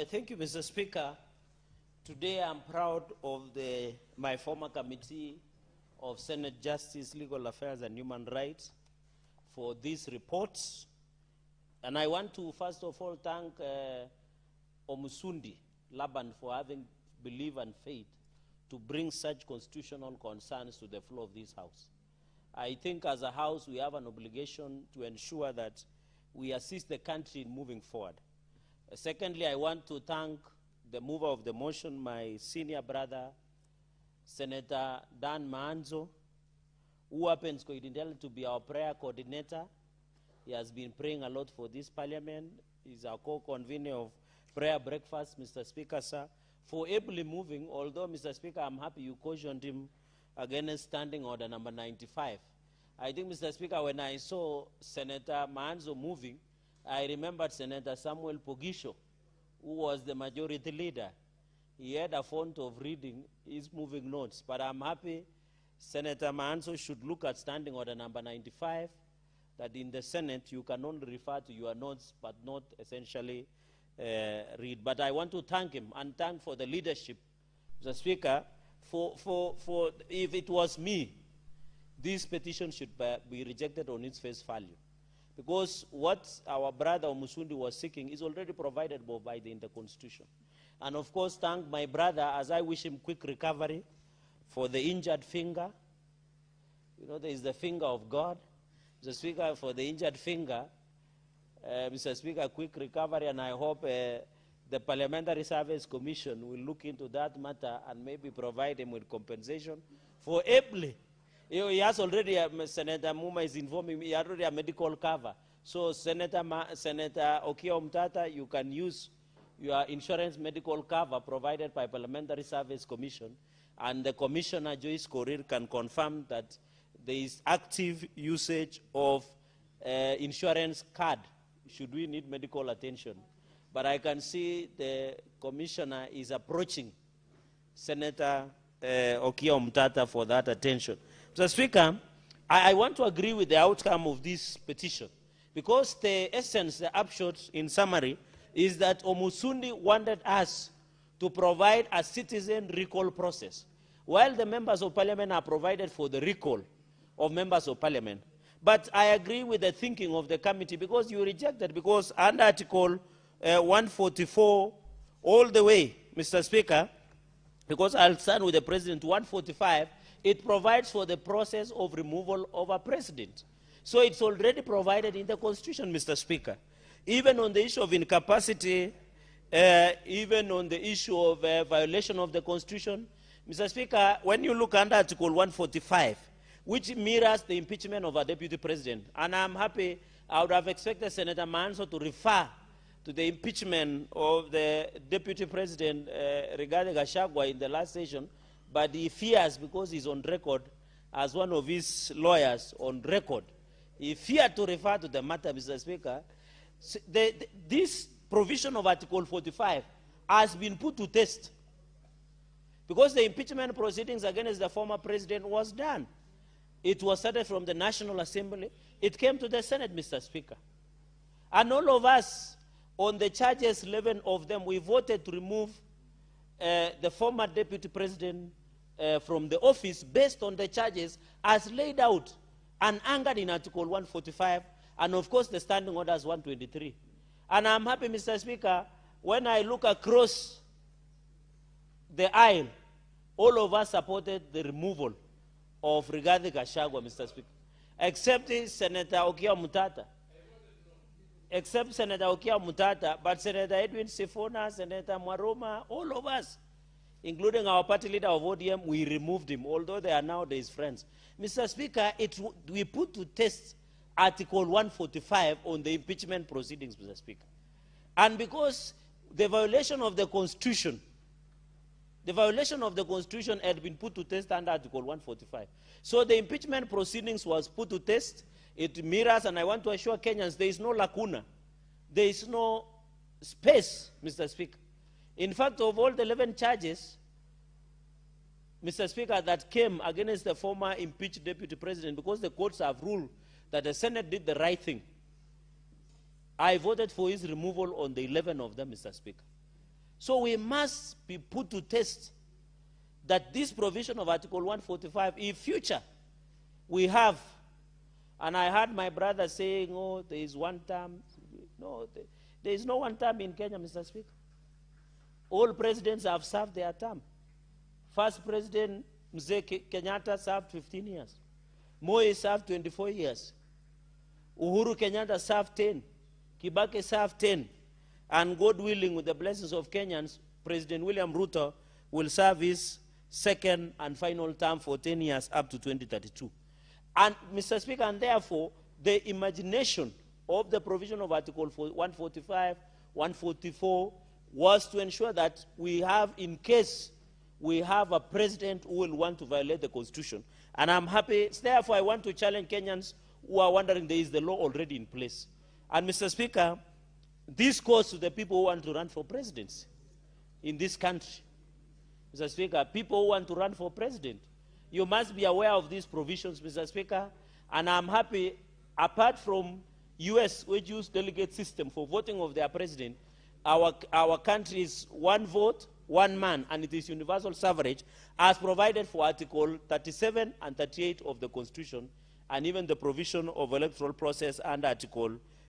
Thank you, Mr. Speaker. Today I'm proud of my former committee of Senate Justice, Legal Affairs and Human Rights for these reports. And I want to first of all thank Omusundi Laban for having belief and faith to bring such constitutional concerns to the floor of this House. I think as a House we have an obligation to ensure that we assist the country in moving forward. Secondly, I want to thank the mover of the motion, my senior brother, Senator Dan Maanzo, who happens coincidentally to be our prayer coordinator. He has been praying a lot for this parliament. He's our co-convener of prayer breakfast, Mr. Speaker, sir, for ably moving, although, Mr. Speaker, I'm happy you cautioned him against standing order number 95. I think, Mr. Speaker, when I saw Senator Maanzo moving, I remembered Senator Samuel Pogisho, who was the majority leader. He had a font of reading his moving notes, but I'm happy Senator Maanzo should look at standing order number 95, that in the Senate you can only refer to your notes but not essentially read. But I want to thank him and thank for the leadership, Mr. Speaker, for if it was me, this petition should be rejected on its face value. Because what our brother Omusundi was seeking is already provided by the Constitution. And of course, thank my brother as I wish him quick recovery for the injured finger. You know, there is the finger of God. Mr. Speaker, for the injured finger, Mr. Speaker, quick recovery, and I hope the Parliamentary Service Commission will look into that matter and maybe provide him with compensation for ably. He has already, Senator Muma is informing me, he has already a medical cover. So Senator Okia Omtata, you can use your insurance medical cover provided by Parliamentary Service Commission, and the Commissioner Joyce Korir can confirm that there is active usage of insurance card should we need medical attention. But I can see the Commissioner is approaching Senator Okia Omtata for that attention. Mr. Speaker, I want to agree with the outcome of this petition because the essence, the upshot in summary, is that Omusundi wanted us to provide a citizen recall process, while the members of parliament are provided for the recall of members of parliament. But I agree with the thinking of the committee because you rejected, because under Article 144 all the way, Mr. Speaker, because I'll stand with the President, 145, it provides for the process of removal of a president. So it's already provided in the Constitution, Mr. Speaker. Even on the issue of incapacity, even on the issue of violation of the Constitution, Mr. Speaker, when you look under Article 145, which mirrors the impeachment of a deputy president, and I'm happy, I would have expected Senator Maanzo to refer to the impeachment of the deputy president, Rigathi Gachagua, in the last session, but he fears, because he's on record as one of his lawyers on record, he feared to refer to the matter, Mr. Speaker. This provision of Article 45 has been put to test because the impeachment proceedings against the former president was done. It was started from the National Assembly. It came to the Senate, Mr. Speaker. And all of us, on the charges, 11 of them, we voted to remove the former deputy president from the office based on the charges as laid out and anchored in Article 145 and, of course, the standing orders 123. And I'm happy, Mr. Speaker, when I look across the aisle, all of us supported the removal of Rigathi Gachagua, Mr. Speaker, except Senator Okia Omtata. Except Senator Okia Omtata, but Senator Edwin, Sifuna, Senator Mwaroma, all of us, including our party leader of ODM, we removed him, although they are nowadays friends. Mr. Speaker, we put to test Article 145 on the impeachment proceedings, Mr. Speaker. And because the violation of the Constitution had been put to test under Article 145. So the impeachment proceedings was put to test. It mirrors, and I want to assure Kenyans, there is no lacuna. There is no space, Mr. Speaker. In fact, of all the 11 charges, Mr. Speaker, that came against the former impeached deputy president, because the courts have ruled that the Senate did the right thing, I voted for his removal on the 11 of them, Mr. Speaker. So we must be put to test that this provision of Article 145, in future, we have, and I heard my brother saying, oh, there is one term. No, there is no one term in Kenya, Mr. Speaker. All presidents have served their term. First President Mzee Kenyatta served 15 years. Moi served 24 years. Uhuru Kenyatta served 10. Kibaki served 10. And God willing, with the blessings of Kenyans, President William Ruto will serve his second and final term for 10 years up to 2032. And, Mr. Speaker, and therefore, the imagination of the provision of Article 145, 144, was to ensure that we have, in case we have a president who will want to violate the Constitution. And I'm happy, therefore I want to challenge Kenyans who are wondering, there is the law already in place. And, Mr. Speaker, this goes to the people who want to run for presidency in this country. Mr. Speaker, people who want to run for president, you must be aware of these provisions, Mr. Speaker, and I'm happy, apart from US, which use delegate system for voting of their president, our country is one vote, one man, and it is universal suffrage, as provided for Article 37 and 38 of the Constitution, and even the provision of electoral process under Article